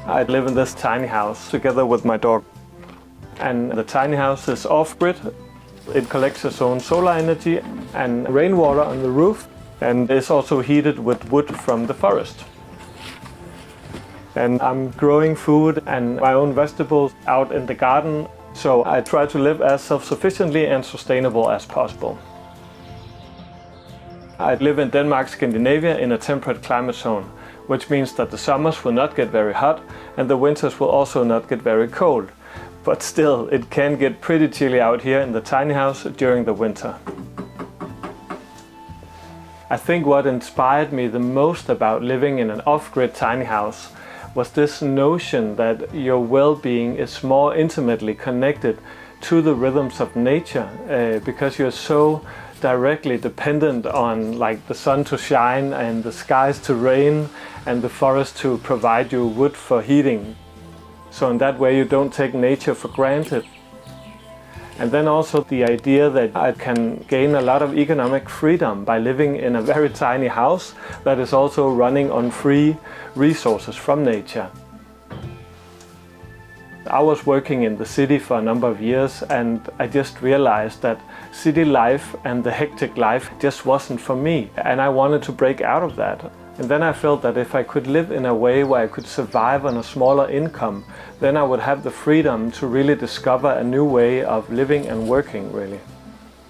I live in this tiny house together with my dog. And the tiny house is off-grid. It collects its own solar energy and rainwater on the roof, and is also heated with wood from the forest. And I'm growing food and my own vegetables out in the garden, so I try to live as self-sufficiently and sustainable as possible. I live in Denmark, Scandinavia, in a temperate climate zone, which means that the summers will not get very hot and the winters will also not get very cold. But still, it can get pretty chilly out here in the tiny house during the winter. I think what inspired me the most about living in an off-grid tiny house was this notion that your well-being is more intimately connected to the rhythms of nature, because you're so directly dependent on like the sun to shine and the skies to rain and the forest to provide you wood for heating. So in that way you don't take nature for granted. And then also the idea that I can gain a lot of economic freedom by living in a very tiny house that is also running on free resources from nature. I was working in the city for a number of years, and I just realized that city life and the hectic life just wasn't for me, and I wanted to break out of that. And then I felt that if I could live in a way where I could survive on a smaller income, then I would have the freedom to really discover a new way of living and working, really.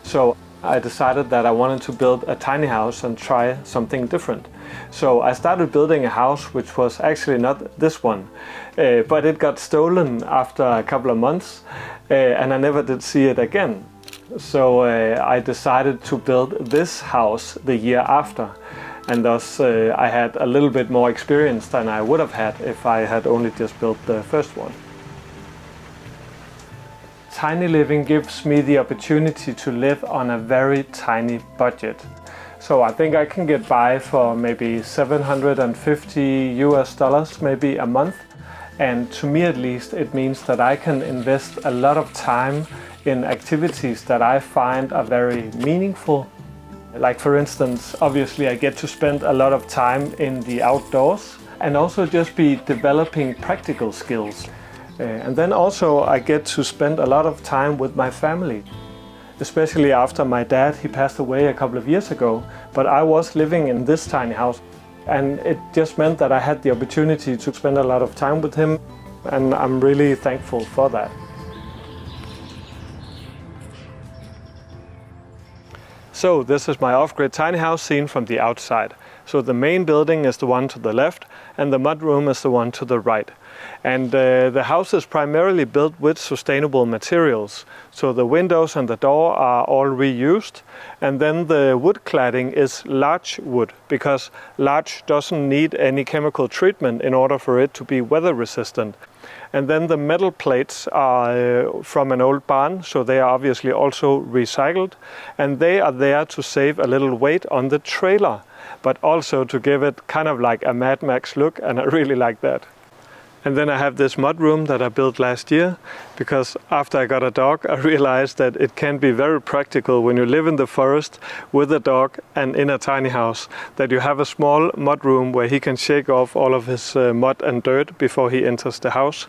So I decided that I wanted to build a tiny house and try something different. So I started building a house which was actually not this one, but it got stolen after a couple of months, and I never did see it again. So I decided to build this house the year after, and thus I had a little bit more experience than I would have had if I had only just built the first one. Tiny living gives me the opportunity to live on a very tiny budget. So I think I can get by for maybe $750 maybe a month. And to me at least, it means that I can invest a lot of time in activities that I find are very meaningful. Like for instance, obviously I get to spend a lot of time in the outdoors and also just be developing practical skills. And then also I get to spend a lot of time with my family. Especially after my dad, he passed away a couple of years ago, but I was living in this tiny house, and it just meant that I had the opportunity to spend a lot of time with him, and I'm really thankful for that. So this is my off-grid tiny house seen from the outside. So the main building is the one to the left and the mudroom is the one to the right. And the house is primarily built with sustainable materials. So the windows and the door are all reused. And then the wood cladding is larch wood, because larch doesn't need any chemical treatment in order for it to be weather resistant. And then the metal plates are from an old barn, so they are obviously also recycled. And they are there to save a little weight on the trailer, but also to give it kind of like a Mad Max look, and I really like that. And then I have this mudroom that I built last year, because after I got a dog, I realized that it can be very practical when you live in the forest with a dog and in a tiny house, that you have a small mudroom where he can shake off all of his mud and dirt before he enters the house.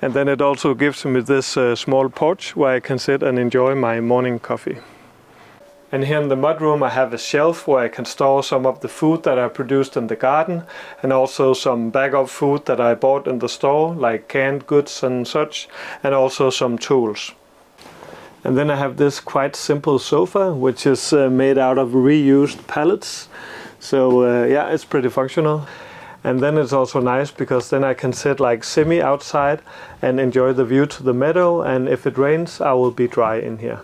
And then it also gives me this small porch where I can sit and enjoy my morning coffee. And here in the mudroom I have a shelf where I can store some of the food that I produced in the garden, and also some backup food that I bought in the store, like canned goods and such, and also some tools. And then I have this quite simple sofa, which is made out of reused pallets. So yeah, it's pretty functional. And then it's also nice because then I can sit like semi outside and enjoy the view to the meadow, and if it rains I will be dry in here.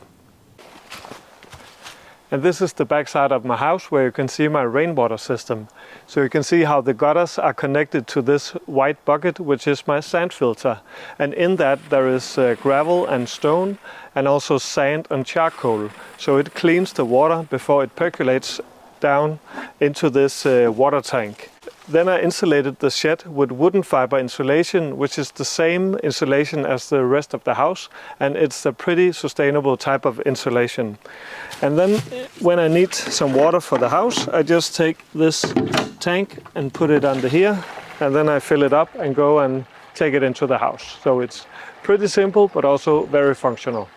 And this is the backside of my house where you can see my rainwater system. So you can see how the gutters are connected to this white bucket, which is my sand filter. And in that there is gravel and stone, and also sand and charcoal. So it cleans the water before it percolates down into this water tank. Then I insulated the shed with wooden fibre insulation, which is the same insulation as the rest of the house, and it's a pretty sustainable type of insulation. And then when I need some water for the house, I just take this tank and put it under here, and then I fill it up and go and take it into the house. So it's pretty simple, but also very functional.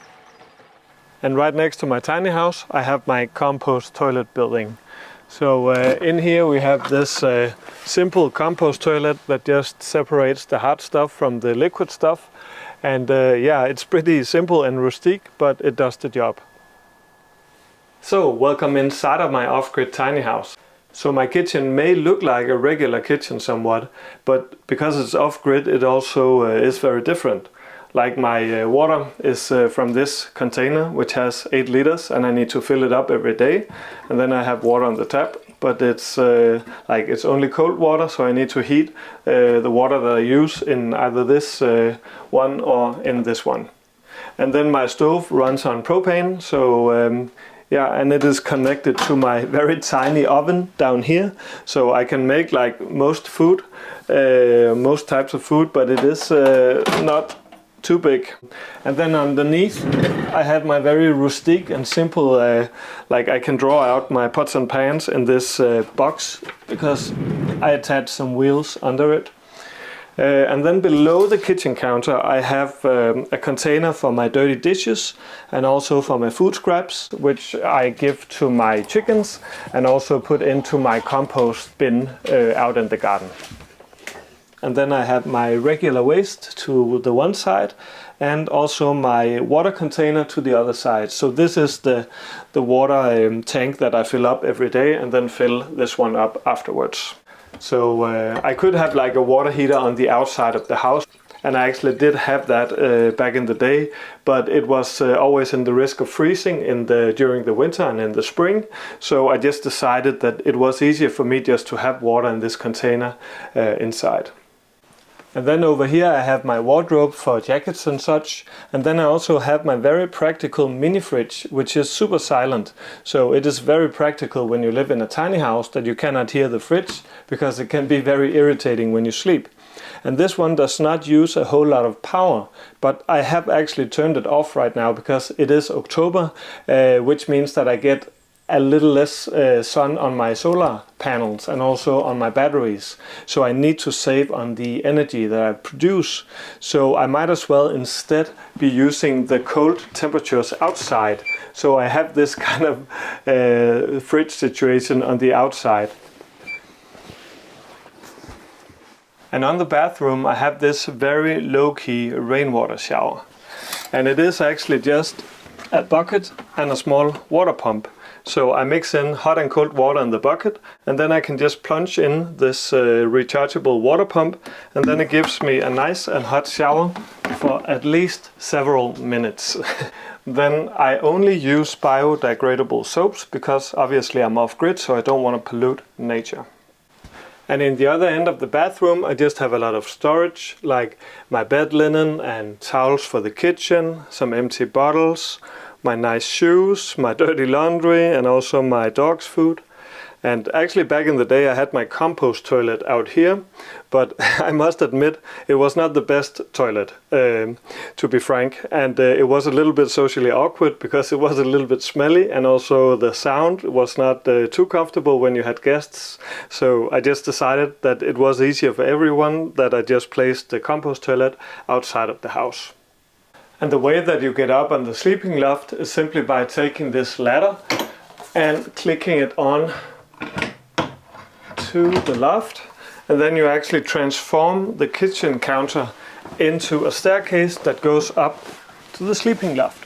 And right next to my tiny house, I have my compost toilet building. So in here we have this simple compost toilet that just separates the hard stuff from the liquid stuff. And yeah, it's pretty simple and rustic, but it does the job. So welcome inside of my off-grid tiny house. So my kitchen may look like a regular kitchen somewhat, but because it's off-grid, it also is very different. Like my water is from this container, which has 8 liters, and I need to fill it up every day. And then I have water on the tap, but it's it's only cold water, so I need to heat the water that I use in either this one or in this one. And then my stove runs on propane, so yeah, and it is connected to my very tiny oven down here, so I can make like most food, most types of food, but it is not too big. And then underneath I have my very rustic and simple, like I can draw out my pots and pans in this box because I attach some wheels under it. And then below the kitchen counter I have a container for my dirty dishes and also for my food scraps, which I give to my chickens and also put into my compost bin out in the garden. And then I have my regular waste to the one side and also my water container to the other side. So this is the water tank that I fill up every day and then fill this one up afterwards. So I could have like a water heater on the outside of the house, and I actually did have that back in the day, but it was always in the risk of freezing during the winter and in the spring. So I just decided that it was easier for me just to have water in this container inside. And then over here I have my wardrobe for jackets and such. And then I also have my very practical mini fridge, which is super silent. So it is very practical when you live in a tiny house that you cannot hear the fridge, because it can be very irritating when you sleep. And this one does not use a whole lot of power, but I have actually turned it off right now because it is October, which means that I get a little less sun on my solar panels and also on my batteries. So I need to save on the energy that I produce. So I might as well instead be using the cold temperatures outside. So I have this kind of fridge situation on the outside. And on the bathroom I have this very low-key rainwater shower. And it is actually just a bucket and a small water pump. So I mix in hot and cold water in the bucket, and then I can just plunge in this rechargeable water pump, and then it gives me a nice and hot shower for at least several minutes. Then I only use biodegradable soaps because obviously I'm off-grid, so I don't want to pollute nature. And in the other end of the bathroom I just have a lot of storage, like my bed linen and towels for the kitchen, some empty bottles, my nice shoes, my dirty laundry, and also my dog's food. And actually back in the day I had my compost toilet out here, but I must admit it was not the best toilet, to be frank. And it was a little bit socially awkward because it was a little bit smelly, and also the sound was not too comfortable when you had guests. So I just decided that it was easier for everyone that I just placed the compost toilet outside of the house. And the way that you get up on the sleeping loft is simply by taking this ladder and clicking it on to the loft, and then you actually transform the kitchen counter into a staircase that goes up to the sleeping loft.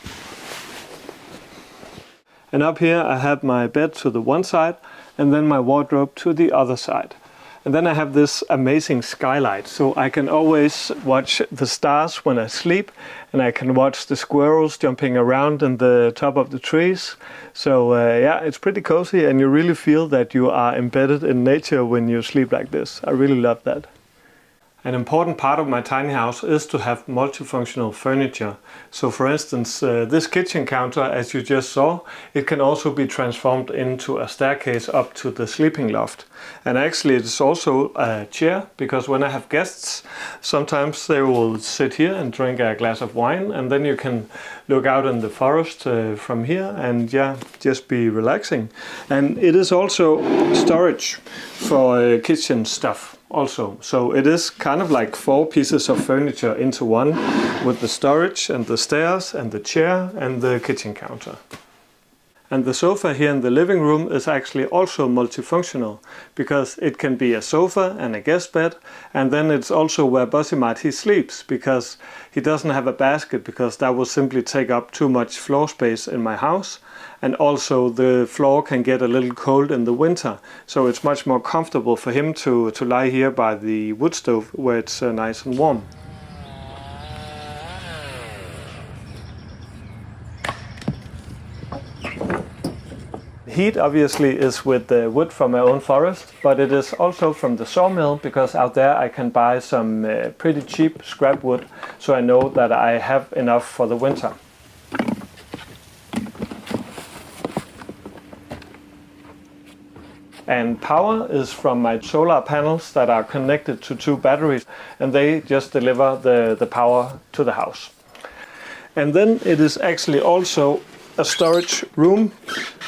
And up here I have my bed to the one side and then my wardrobe to the other side. And then I have this amazing skylight, so I can always watch the stars when I sleep, and I can watch the squirrels jumping around in the top of the trees. So yeah, it's pretty cozy, and you really feel that you are embedded in nature when you sleep like this. I really love that. An important part of my tiny house is to have multifunctional furniture. So for instance, this kitchen counter, as you just saw, it can also be transformed into a staircase up to the sleeping loft. And actually it's also a chair, because when I have guests, sometimes they will sit here and drink a glass of wine, and then you can look out in the forest from here and yeah, just be relaxing. And it is also storage for kitchen stuff also. So it is kind of like 4 pieces of furniture into one, with the storage and the stairs and the chair and the kitchen counter. And the sofa here in the living room is actually also multifunctional, because it can be a sofa and a guest bed, and then it's also where Borsimat he sleeps, because he doesn't have a basket, because that will simply take up too much floor space in my house. And also the floor can get a little cold in the winter, so it's much more comfortable for him to lie here by the wood stove where it's nice and warm. Heat obviously is with the wood from my own forest, but it is also from the sawmill, because out there I can buy some pretty cheap scrap wood, so I know that I have enough for the winter. And power is from my solar panels that are connected to 2 batteries, and they just deliver the power to the house. And then it is actually also a storage room.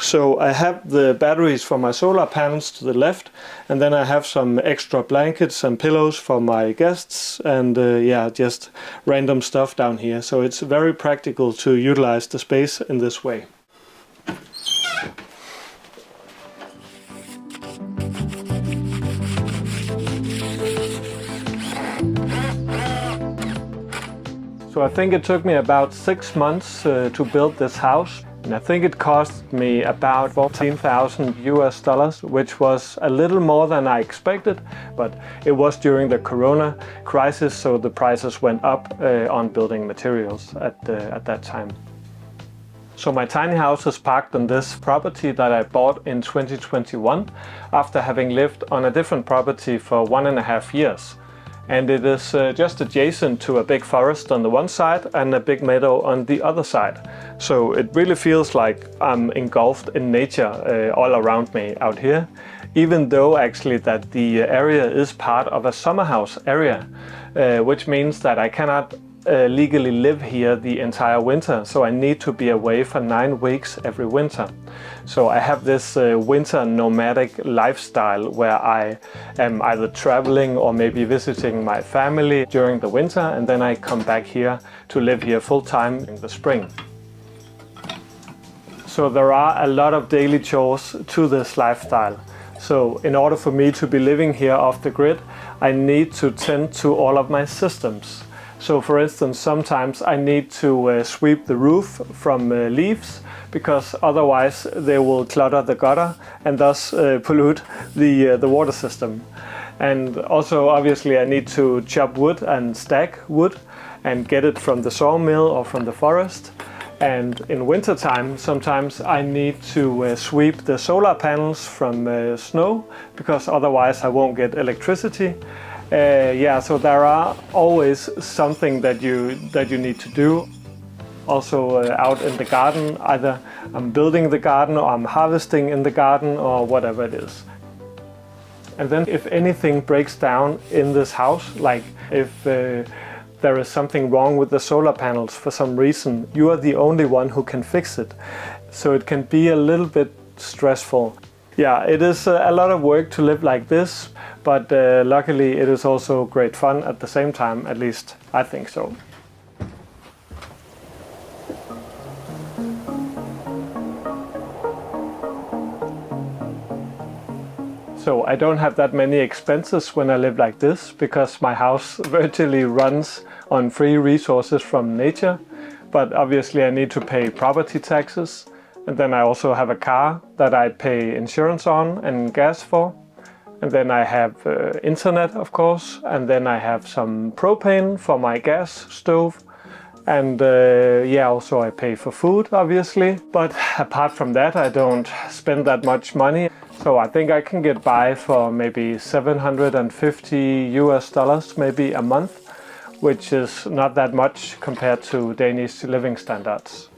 So I have the batteries for my solar panels to the left, and then I have some extra blankets and pillows for my guests, and yeah, just random stuff down here. So it's very practical to utilize the space in this way. So I think it took me about 6 months to build this house, and I think it cost me about $14,000 US, which was a little more than I expected, but it was during the Corona crisis, so the prices went up on building materials at that time. So my tiny house is parked on this property that I bought in 2021 after having lived on a different property for 1.5 years. And it is just adjacent to a big forest on the one side and a big meadow on the other side. So it really feels like I'm engulfed in nature all around me out here, even though actually that the area is part of a summer house area, which means that I cannot legally live here the entire winter, so I need to be away for 9 weeks every winter. So I have this winter nomadic lifestyle where I am either traveling or maybe visiting my family during the winter, and then I come back here to live here full time in the spring. So there are a lot of daily chores to this lifestyle. So in order for me to be living here off the grid, I need to tend to all of my systems. So for instance, sometimes I need to sweep the roof from leaves, because otherwise they will clutter the gutter and thus pollute the water system. And also obviously I need to chop wood and stack wood and get it from the sawmill or from the forest. And in wintertime, sometimes I need to sweep the solar panels from snow, because otherwise I won't get electricity. Yeah, so there are always something that you need to do. Also out in the garden, either I'm building the garden or I'm harvesting in the garden or whatever it is. And then if anything breaks down in this house, like if there is something wrong with the solar panels for some reason, you are the only one who can fix it. So it can be a little bit stressful. Yeah, it is a lot of work to live like this, but luckily it is also great fun at the same time, at least I think so. So I don't have that many expenses when I live like this, because my house virtually runs on free resources from nature. But obviously I need to pay property taxes, and then I also have a car that I pay insurance on and gas for. And then I have internet, of course, and then I have some propane for my gas stove. And yeah, also I pay for food, obviously. But apart from that, I don't spend that much money. So I think I can get by for maybe $750 maybe a month, which is not that much compared to Danish living standards.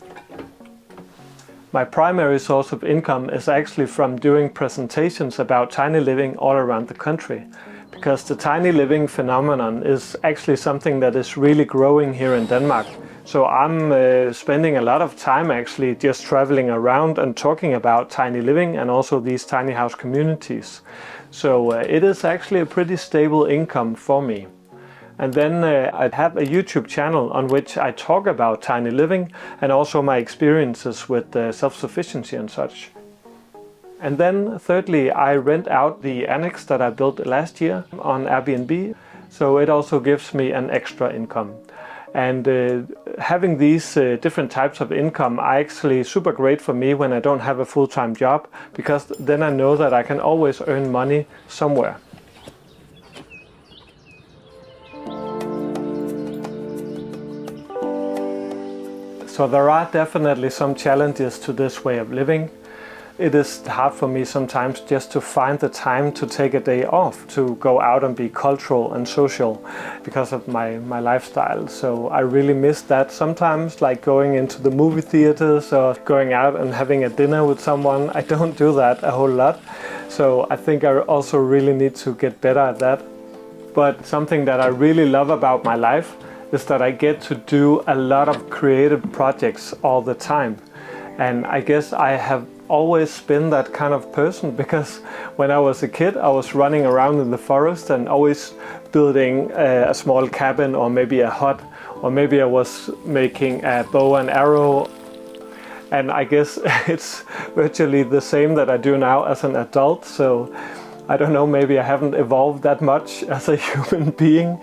My primary source of income is actually from doing presentations about tiny living all around the country, because the tiny living phenomenon is actually something that is really growing here in Denmark. So I'm spending a lot of time actually just traveling around and talking about tiny living and also these tiny house communities. So it is actually a pretty stable income for me. And then I have a YouTube channel on which I talk about tiny living and also my experiences with self-sufficiency and such. And then thirdly, I rent out the annex that I built last year on Airbnb. So it also gives me an extra income. And having these different types of income are actually super great for me when I don't have a full-time job, because then I know that I can always earn money somewhere. So there are definitely some challenges to this way of living. It is hard for me sometimes just to find the time to take a day off to go out and be cultural and social because of my lifestyle. So I really miss that sometimes, like going into the movie theaters or going out and having a dinner with someone. I don't do that a whole lot. So I think I also really need to get better at that. But something that I really love about my life is that I get to do a lot of creative projects all the time. And I guess I have always been that kind of person, because when I was a kid I was running around in the forest and always building a small cabin or maybe a hut, or maybe I was making a bow and arrow. And I guess it's virtually the same that I do now as an adult. So I don't know, maybe I haven't evolved that much as a human being.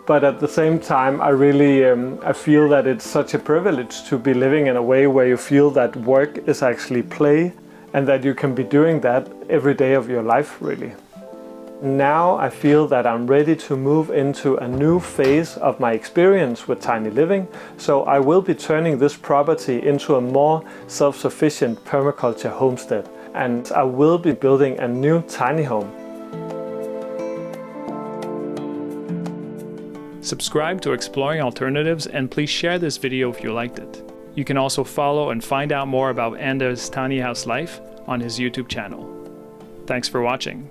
But at the same time, I really I feel that it's such a privilege to be living in a way where you feel that work is actually play, and that you can be doing that every day of your life, really. Now I feel that I'm ready to move into a new phase of my experience with tiny living, so I will be turning this property into a more self-sufficient permaculture homestead, and I will be building a new tiny home. Subscribe to Exploring Alternatives, and please share this video if you liked it. You can also follow and find out more about Anders' tiny house life on his YouTube channel. Thanks for watching.